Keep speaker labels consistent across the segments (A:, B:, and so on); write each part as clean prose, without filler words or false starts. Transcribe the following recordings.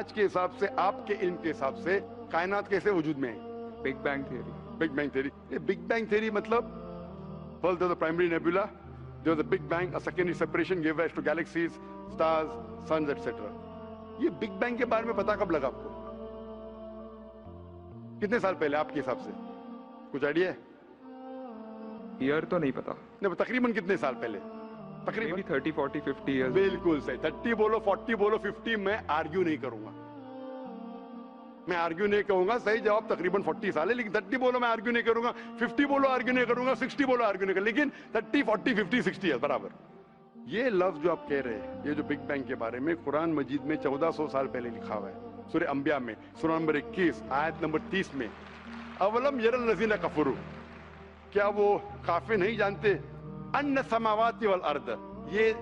A: آج کے حساب سے, آپ کے علم کے حساب سے کائنات کیسے وجود میں ہے؟
B: Big bang theory.
A: Big bang theory. یہ بگ بینگ تھیوری مطلب first there was the primary nebula, there was a big bang, a secondary separation gave rise to galaxies, stars, suns, etc. یہ بگ بینگ کے بارے میں پتا کب لگا آپ کو؟ کتنے سال پہلے آپ کے حساب سے کچھ آئیڈیا ہے؟
B: ایئر تو نہیں پتا.
A: نہیں, تقریباً کتنے سال پہلے؟ تقریباً
B: 30, 40, 50 years.
A: بالکل صحیح. 30 بولو, 40 بولو, 50, میں آرگیو نہیں کروں گا. میں آرگیو نہیں کہوں گا, صحیح جواب تقریباً 40 سال ہے. لیکن 30 بولو میں آرگیو نہیں کروں گا, 50 بولو آرگیو نہیں کروں گا, 60 بولو آرگیو نہیں کروں گا, لیکن 30, 40, 50, 60 برابر. یہ لفظ جو آپ کہہ رہے ہیں, یہ جو بگ بینگ کے بارے میں قرآن مجید میں 1400 سال پہلے لکھا ہوا ہے. سورہ انبیاء میں سورہ نمبر 21 آیت نمبر 30 میں, اولم یر الذین کفروا, کیا وہ کافر نہیں جانتے, ان السماوات والارض, یہ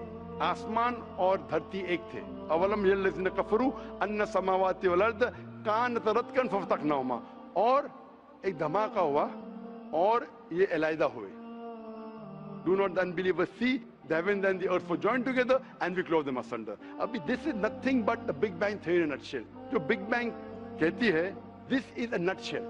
A: آسمان اور دھرتی ایک تھے. اولم یر الذین کفروا ان السماوات والارض کانت رتقا ففتقناہما, اور ایک دھماکہ ہوا اور یہ علیحدہ ہوئے. Do not the unbelievers see the heavens and the earth were joined together and we clove them asunder. ابھی this is nothing but the big bang theory in a nutshell. جو big bang کہتی ہے this is a nutshell.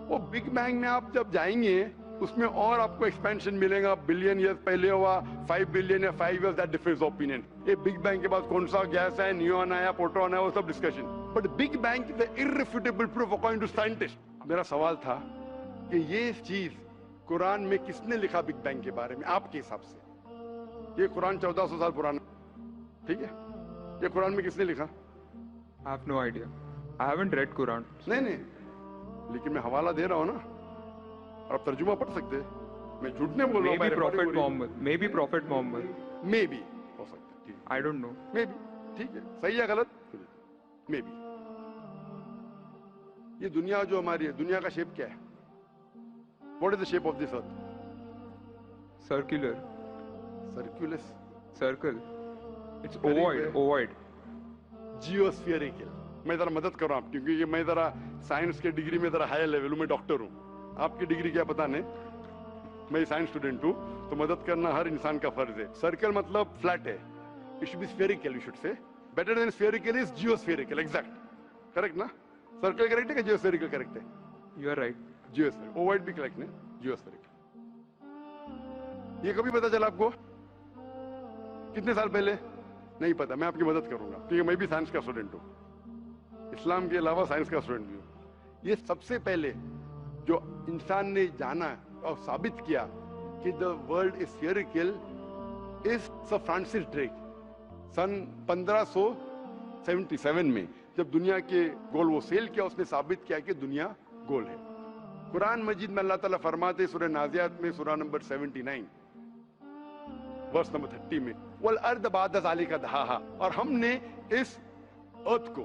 A: وہ big bang میں آپ جب جائیں گے اس میں اور آپ کو ایکسپینشن ملے گا, بلین ایئرز پہلے ہوا, 5 بلین یا 5 ایئرز, that differs opinion. یہ بگ بینگ کے بعد کون سا گیس ہے, نیون آیا, پروٹون آیا, وہ سب discussion. But big bang is an irrefutable proof according to scientists. میرا سوال تھا کہ یہ چیز قرآن میں کس نے لکھا بگ بینگ کے بارے میں آپ کے حساب سے؟ یہ قرآن 1400 سال پرانا, ٹھیک ہے, یہ قرآن میں کس نے لکھا؟
B: I have no idea. I haven't read Quran.
A: نہیں, لیکن میں حوالہ دے رہا ہوں نا, اور آپ ترجمہ پڑھ سکتے ہیں. میں جھوٹ نہیں بول رہا ہوں.
B: Maybe Prophet Muhammad. Maybe Prophet Muhammad.
A: Maybe ہو سکتا ہے.
B: I don't know.
A: Maybe, ٹھیک ہے, صحیح ہے غلط, Maybe. یہ دنیا جو ہماری ہے, دنیا کا شیپ کیا ہے؟ What is the shape of this earth?
B: Circular.
A: Circulus.
B: Circle. It's
A: Very
B: ovoid.
A: well.
B: Ovoid.
A: Geospherical. میں ذرا مدد کروں آپ کی, کیونکہ میں ذرا سائنس کے ڈگری میں ذرا ہائی لیول ہوں, میں ڈاکٹر ہوں. آپ کی ڈگری کیا پتا نہیں, میں سائنس اسٹوڈنٹ ہوں, تو مدد کرنا ہر انسان کا فرض ہے. سرکل مطلب فلیٹ ہے. It should be spherical, you should say. Better than spherical is geospherical. Exact. Correct نا? Circle correct ہے کہ geospherical correct ہے?
B: You are right.
A: Geospherical. Ovoid بھی correct ہے, geospherical. یہ کبھی پتا چلا آپ کو؟ کتنے سال پہلے؟ نہیں پتا. میں آپ کی مدد کروں گا کیونکہ میں بھی سائنس کا اسٹوڈنٹ ہوں, اسلام کے علاوہ سائنس کا اسٹوڈنٹ بھی ہوں. یہ سب سے پہلے جو انسان نے جانا اور ثابت کیا کہ the world is spherical is Sir Francis Drake. سن 1577 میں جب دنیا کے گول وہ سیل کیا, اس نے ثابت کیا کہ دنیا گول ہے. قرآن مجید میں اللہ تعالیٰ فرماتے سورہ نازعات میں سورہ نمبر 79 ورس نمبر 30 میں, وَالْأَرْضَ بَعْدَ ذَلِكَ دَحَاهَا, اور ہم نے اس ارتھ کو,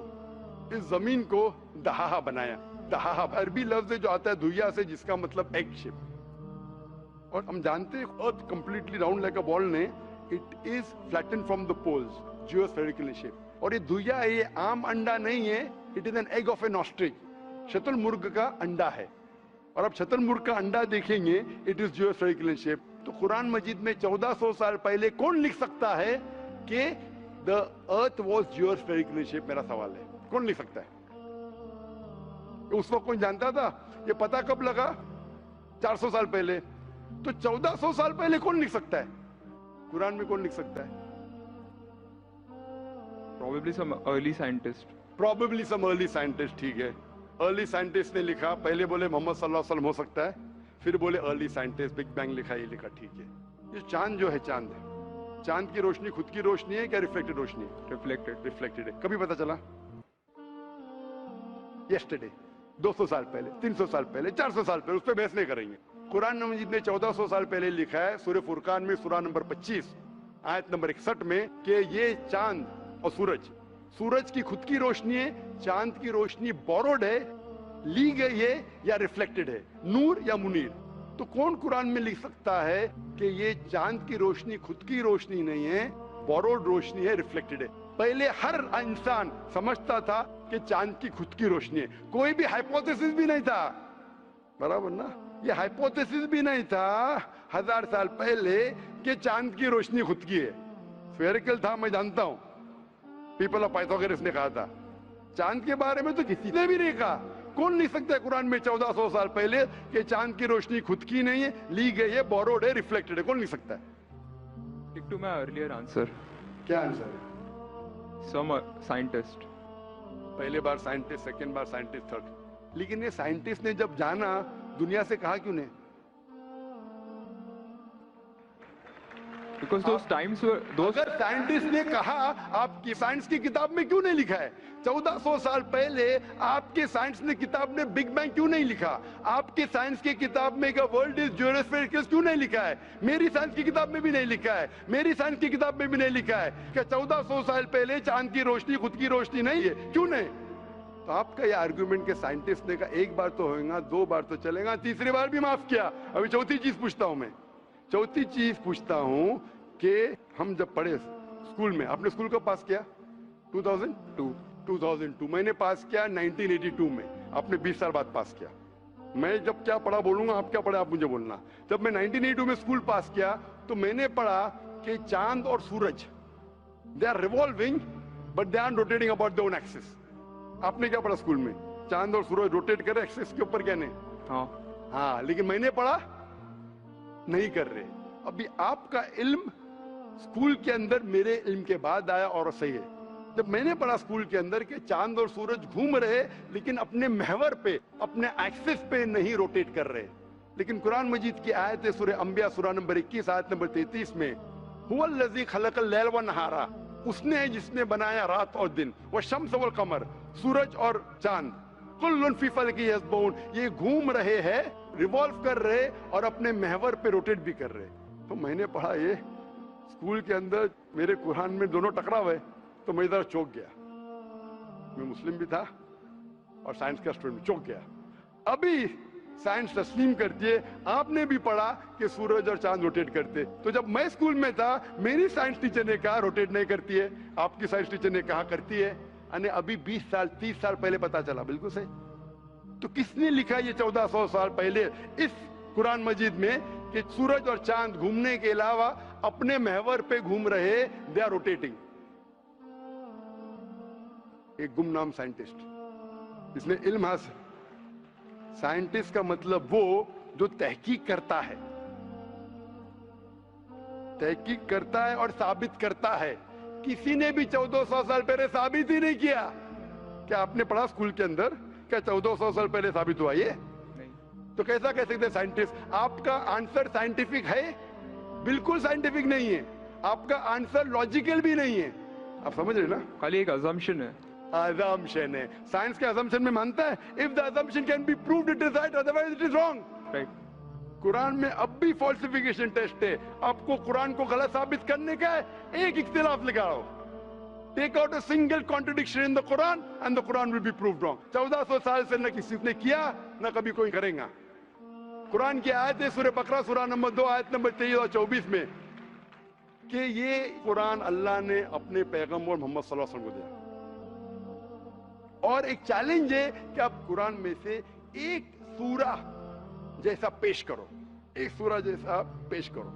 A: اس زمین کو دہاہا بنایا. دہاہا عربی لفظ ہے جو آتا ہے دھویا سے, جس کا مطلب ایگ شیپ. اور ہم جانتے ہیں ارتھ کمپلیٹلی راؤنڈ لائک اے بال نہیں, it is flattened from the poles, geospherical in shape. اور یہ دھویا ہے, یہ عام انڈا نہیں ہے, it is an egg of an ostrich. شتر مرغ کا انڈا ہے, اور اب شتر مرغ کا انڈا دیکھیں گے, it is geospherical in shape. تو قرآن مجید میں 1400 سال پہلے کون لکھ سکتا ہے کہ the earth was geospherical in shape؟ میرا سوال ہے, کون لکھ سکتا ہے؟ اس وقت کون جانتا تھا؟ یہ پتہ کب لگا؟ 400 سال پہلے. تو 1400 سال پہلے کون لکھ سکتا ہے؟ قرآن میں کون لکھ سکتا ہے؟
B: Probably some early scientist.
A: Probably some early scientist, ٹھیک ہے. Early scientist نے لکھا, پہلے بولے محمد صلی اللہ علیہ وسلم ہو سکتا ہے, پھر بولے early scientist, بگ بینگ لکھا, یہ لکھا, ٹھیک ہے. یہ چاند جو ہے, چاند ہے, چاند کی روشنی خود کی روشنی ہے کیا ریفلیکٹڈ روشنی ہے؟ ریفلیکٹڈ ہے. کبھی پتا چلا؟ یسٹرڈے, 200 سال پہلے, 300 سال پہلے, 400 سال پہلے, اس پہ بحث نہیں کریں گے. قرآن مجید نے 1400 سال پہلے لکھا ہے سورہ فرقان میں سورہ نمبر 25 آیت نمبر 61 میں کہ یہ چاند اور سورج کی خود کی روشنی ہے, چاند کی روشنی بوروڈ ہے, لی گئی ہے یا ریفلیکٹڈ ہے, نور یا منیر. تو کون قرآن میں لکھ سکتا ہے کہ یہ چاند کی روشنی خود کی روشنی نہیں ہے, بوروڈ روشنی ہے, ریفلیکٹڈ ہے؟ پہلے ہر انسان سمجھتا تھا کہ چاند کی خود کی روشنی ہے, کوئی بھی ہائپوتھیسس بھی نہیں تھا, برابر نا؟ یہ ہائپوتھیسس بھی نہیں تھا 1000 سال پہلے کہ چاند کی روشنی خود کی ہے. سفیریکل تھا, میں جانتا ہوں, پیپل آف پائتھاگورس نے کہا تھا चांद के बारे में तो किसी ने भी नहीं कहा। कौन लिख सकता है कुरान में 1400 साल पहले कि चांद की रोशनी खुद की नहीं है, ली गई है, बोरोड है, रिफ्लेक्टेड है? कौन लिख सकता है?
B: Stick to my earlier answer.
A: क्या आंसर है?
B: Some scientist.
A: पहले बार साइंटिस्ट, सेकंड बार साइंटिस्ट, थर्ड। लेकिन ये साइंटिस्ट ने जब जाना, दुनिया से कहा क्यों नहीं?
B: Because those times were those.
A: अगर साइंटिस्ट ने कहा, आपकी साइंस की किताब में क्यों नहीं लिखा है? 1400 साल पहले आपके साइंस ने किताब में बिग बैंग क्यों नहीं लिखा? आपके साइंस की किताब में वर्ल्ड इज ज्योमेट्रिकल क्यों नहीं लिखा है? मेरी साइंस की किताब में भी नहीं लिखा है, मेरी साइंस की किताब में भी नहीं लिखा है कि 1400 साल पहले चांद की रोशनी खुद की रोशनी नहीं है। क्यों नहीं? तो आपका ये आर्गुमेंट के साइंटिस्ट ने कहा एक बार तो होगा, दो बार तो चलेगा, तीसरी बार भी माफ किया। अभी चौथी चीज पूछता हूं मैं, चौथी चीज पूछता हूं कि हम जब पढ़े स्कूल में, आपने स्कूल कब पास किया? 2002। मैंने पास किया 1982 में, आपने 20 साल बाद पास किया। मैं जब क्या पढ़ा बोलूंगा, आप क्या पढ़ा आप मुझे बोलना। जब मैं 1982 में स्कूल पास किया तो मैंने पढ़ा कि चांद और सूरज they are revolving but they are rotating about their own axis. आपने क्या पढ़ा स्कूल में? चांद और सूरज रोटेट कर रहे एक्सिस के ऊपर, क्या नहीं? हाँ, लेकिन मैंने पढ़ा नहीं कर रहे। अभी आपका इल्म स्कूल के अंदर मेरे इल्म के बाद आया और सही है। जब मैंने पढ़ा स्कूल के अंदर कि चांद और सूरज घूम रहे लेकिन अपने महवर पे, अपने एक्सिस पे नहीं रोटेट कर रहे। लेकिन कुरान मजीद की आयत है सूरह अंबिया सूरह नंबर 21 आयत नंबर 33 में, हुवल्लज़ी खलक़ल लैल व नहारा, उसने है जिसने बनाया रात और दिन, व शम्स वल कमर, सूरज और चांद, कुल्लुन फी फ़ल्किन यस्बहून, ये घूम रहे हैं, रिवॉल्व कर रहे और अपने महवर पे रोटेट भी कर रहे। तो मैंने पढ़ा ये स्कूल के अंदर, मेरे कुरान में दोनों टकराव है, तो मैं इधर चौंक गया। मैं मुस्लिम भी था और साइंस का स्टूडेंट, चौंक गया। अभी साइंस तस्लीम करती है, आपने भी पढ़ा कि सूरज और चांद रोटेट करते। तो जब मैं स्कूल में था मेरी साइंस टीचर ने कहा रोटेट नहीं करती है, आपकी साइंस टीचर ने कहा करती है। अने अभी 20 साल 30 साल पहले पता चला, बिल्कुल सही। तो किसने लिखा ये 1400 साल पहले इस कुरान मजीद में कि सूरज और चांद घूमने के अलावा अपने महवर पे घूम रहे, दे आर रोटेटिंग? एक गुमनाम साइंटिस्ट, इसने इल्म हासिल। साइंटिस्ट का मतलब वो जो तहकीक करता है, तहकीक करता है और साबित करता है। किसी ने भी 1400 साल पहले साबित ही नहीं किया। क्या आपने पढ़ा स्कूल के अंदर क्या 1400 साल पहले साबित हुआ ये? तो कैसा कह सकते साइंटिस्ट? आपका आंसर साइंटिफिक है? बिल्कुल साइंटिफिक नहीं है। आपका आंसर लॉजिकल भी नहीं है। आप समझ रहे ना?
B: खाली एक assumption है।
A: assumption है। साइंस के assumption में मानता है if the assumption can be proved it is right, otherwise it is wrong.
B: Right.
A: Quran में अब भी फॉल्सिफिकेशन टेस्ट है। आपको कुरान को गलत साबित करने का है, एक इख्तिलाफ लगाओ। Take out a single contradiction in the Quran and the Quran will be proved wrong. 1400 साल से न किसी ने किया न कभी कोई करेगा। कुरान की आयत है सूरह बकरा सूरह नंबर 2 आयत नंबर 23 और 24 में कि ये कुरान अल्लाह ने अपने पैगंबर मोहम्मद सल्लल्लाहु अलैहि वसल्लम को दिया। और एक चैलेंज है कि आप कुरान में से एक सूरा जैसा पेश करो, एक सूरा जैसा पेश करो।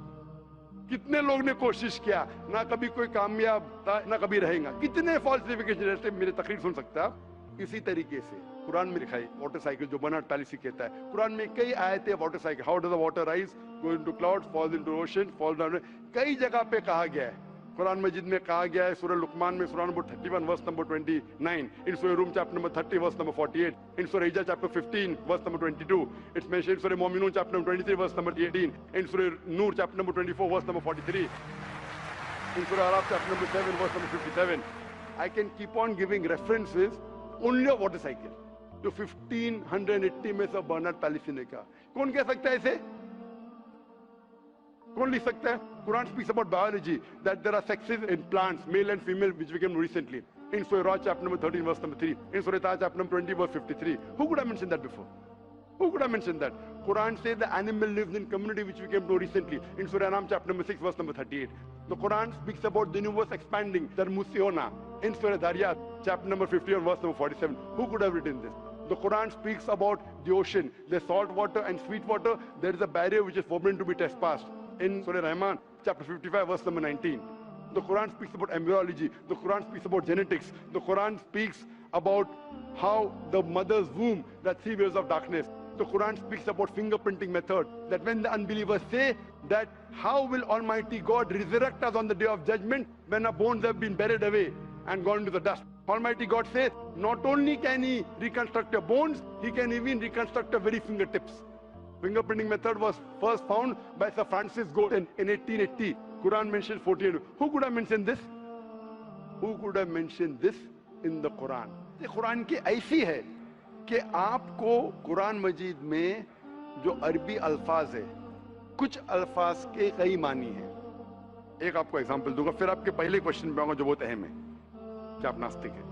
A: कितने लोग ने कोशिश किया, ना कभी कोई कामयाब था ना कभी रहेगा। कितने फॉल्सिफिकेशन, जैसे मेरे तकरीर सुन सकते हैं आप। इसी तरीके से कुरान में लिखा है वाटर साइकिल, जो बर्नार्ड पैलिसी कहता है। कुरान में कई आयतें water cycle, how does the water rise, go into clouds, falls into ocean, fall down, कई जगह पे कहा गया है। कुरान मजीद में कहा गया है सूरह लुकमान में सूरह नंबर 31 वर्स नंबर 29, इन सूरह Rum chapter number 30 verse number 48, in सूरह Hijr chapter 15 verse number 22, it's mentioned in सूरह Muminun chapter number 23 verse number 18, in सूरह Noor chapter number 24 verse number 43, in सूरह Araf chapter number 7 verse number 57. I can keep on giving references only of water cycle जो 1580 में सब Bernard policy ने कहा। कौन कह सकता है इसे? कौन लिख सकता है? Quran speaks about biology, that there are sexes in plants, male and female, which we came recently. In Surah Ra chapter number 13 verse number 3, in Surah Taha chapter number 20 verse 53. Who could have mentioned that before? Who could have mentioned that? Quran says the animal lives in community, which we came to recently. In Surah Anam chapter number 6 verse number 38. The Quran speaks about the universe expanding, the Musiona. In Surah Dariyat chapter number 50 verse number 47. Who could have written this? The Quran speaks about the ocean, the salt water and sweet water. There is a barrier which is forbidden to be trespassed. In Surah Rahman chapter 55 verse number 19. The Quran speaks about embryology. The Quran speaks about genetics. The Quran speaks about how the mother's womb, that 3 years of darkness. The Quran speaks about fingerprinting method, that when the unbelievers say that how will Almighty God resurrect us on the day of judgment when our bones have been buried away and gone to the dust. Almighty God says, not only can He reconstruct your bones, He can even reconstruct your very fingertips. Fingerprinting method was first found by Sir Francis Galton in 1880. Quran mentions 48. Who could have mentioned this? Who could have mentioned this in the Quran? The Quran की ऐसी है कि आपको कुरान मजीद में जो अरबी अल्फाज है, कुछ अल्फाज के कई मानी हैं. एक आपको एग्जांपल दूंगा, फिर आपके पहले क्वेश्चन पे आऊंगा जो बहुत अहम है कि आप नास्तिक है.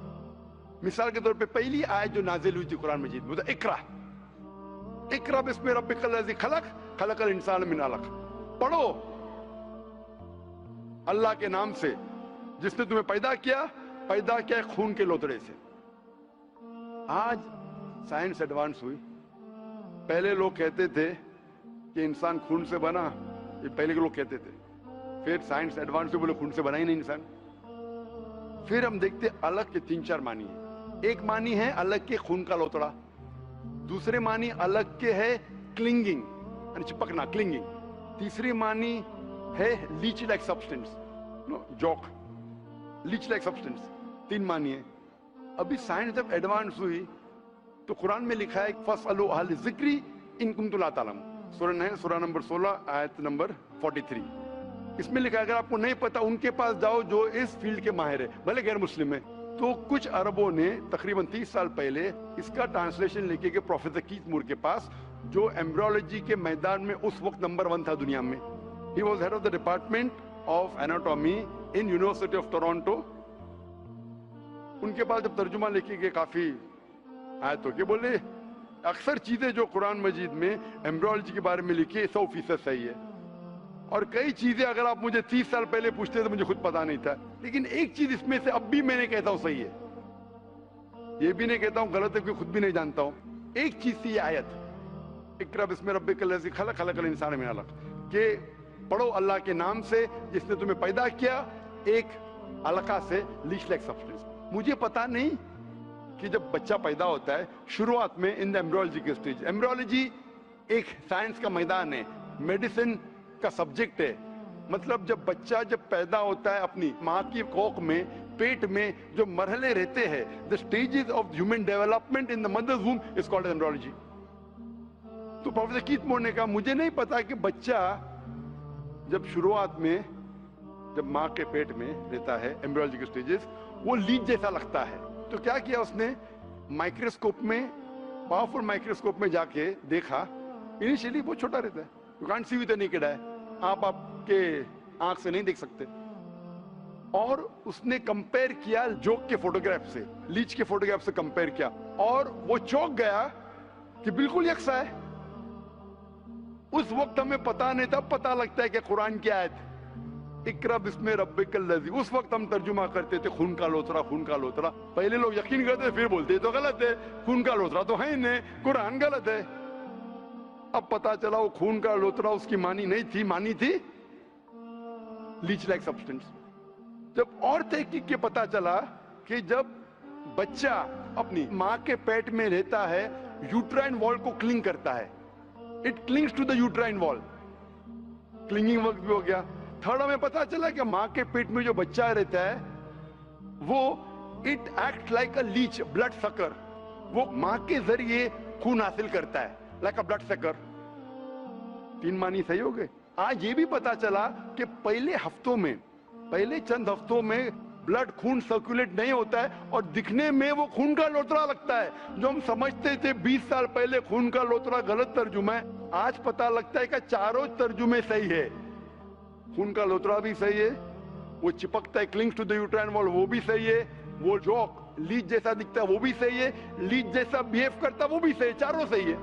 A: मिसाल के तौर पे पहली आयत जो नाजिल हुई थी कुरान मजीद में, वो था इकरा. इकरा बिस्मि रब्बिकल लज़ी खलक, खलकल इंसान मिन अलक. पढ़ो अल्लाह के नाम से जिसने तुम्हें पैदा किया खून के लोतड़े से. आज साइंस एडवांस हुई. पहले लोग कहते थे कि इंसान खून से बना, ये पहले के लोग कहते थे. फिर साइंस एडवांस हुई, बोले खून से बना ही नहीं इंसान. फिर हम देखते अलग के 3-4 मानी है. एक मानी है अलग के खून का लोतड़ा. दूसरे मानी अलग के है क्लिंगिंग, यानी चिपकना, क्लिंगिंग. तीसरी मानी है लीच लाइक सब्सटेंस, जॉक, लीच लाइक सब्सटेंस. 3 मानी है. अभी साइंस जब एडवांस हुई तो कुरान में लिखा है फसअलू अहल ज़िक्री इन कुंतुम ला तालमून. सूरह नंबर 16 आयत नंबर 43. इसमें लिखा है अगर आपको नहीं पता उनके पास जाओ जो इस फील्ड के माहिर है, भले गैर मुस्लिम है. तो कुछ अरबों ने तकरीबन 30 साल पहले इसका ट्रांसलेशन लेके गए प्रोफेसर कीथ मूर के पास, जो एम्ब्रियोलॉजी के मैदान में उस वक्त नंबर 1 था दुनिया में. He was head of the department of anatomy in university of Toronto. उनके पास जब तर्जुमा लेके गए काफी आयतों के, बोले अक्सर चीजें जो कुरान मजीद में एम्ब्रियोलॉजी के बारे में लिखी है 100% सही है, और कई चीजें अगर आप मुझे 30 साल पहले पूछते तो मुझे खुद पता नहीं था. लेकिन एक चीज इसमें से अब भी मैंने कहता हूं सही है, ये भी नहीं कहता हूं गलत है क्योंकि खुद भी नहीं जानता हूं. एक चीज थी ये आयत इक़रा बिस्मि रब्बिकल लज़ी खलक, खलकल इंसान मिन अलक, के पढ़ो अल्लाह के नाम से जिसने तुम्हें पैदा किया एक अलका से, लीच लाइक सब्सटेंस. मुझे पता नहीं कि जब बच्चा पैदा होता है शुरुआत में इन द एम्ब्रियोलॉजी के स्टेज, एम्ब्रियोलॉजी एक साइंस का मैदान है, मेडिसिन का सब्जेक्ट है. मतलब जब बच्चा जब पैदा होता है अपनी माँ की कोख में, पेट में जो मरहले रहते हैं, the stages of human development in the mother's womb is called embryology. तो प्रोफेसर कीथ मूर ने कहा मुझे नहीं पता कि बच्चा जब शुरुआत में जब माँ के पेट में रहता है, एम्ब्रियोलॉजी के स्टेजेस, वो लीच जैसा लगता है. तो क्या किया उसने, माइक्रोस्कोप में, पावरफुल माइक्रोस्कोप में जाके देखा. इनिशियली बहुत छोटा रहता है, you can't see with the naked eye, आप आपके आंख से नहीं देख सकते. और उसने कंपेयर किया जोक के फोटोग्राफ से, लीच के फोटोग्राफ से कंपेयर किया, और वो चौंक गया कि बिल्कुल यकसा है. उस वक्त हमें पता नहीं था, पता लगता है कि कुरान की आयत इक़रा बिस्मि रब्बिकल लज़ी, उस वक्त हम तर्जुमा करते थे खून का लोतरा, खून का लोतरा. पहले लोग यकीन करते फिर बोलते तो गलत है, खून का लोतरा तो है ही नहीं, कुरान गलत है. अब पता चला वो खून का लोतरा उसकी मानी नहीं थी, मानी थी लीच लाइक सब्सटेंस. जब और तहकीक के पता चला कि जब बच्चा अपनी माँ के पेट में रहता है, यूट्राइन वॉल को क्लिंग करता है, it clings to the uterine wall. Clinging work भी हो गया. थर्ड हमें पता चला कि माँ के पेट में जो बच्चा रहता है वो it act like a leech, blood sucker. वो माँ के जरिए खून हासिल करता है, लाइक अ ब्लड सकर. 3 मानी सही हो गए. आज ये भी पता चला कि पहले चंद हफ्तों में ब्लड, खून सर्कुलेट नहीं होता है और दिखने में वो खून का लोतरा लगता है. जो हम समझते थे 20 साल पहले खून का लोतरा गलत तर्जुमा है, आज पता लगता है कि चारों तर्जुमे सही है. खून का लोतरा भी सही है, वो चिपकता है clings to the uterine wall वो भी सही है, वो जॉक लीच जैसा दिखता है वो भी सही है, लीच जैसा बिहेव करता है वो भी सही है, चारों सही है.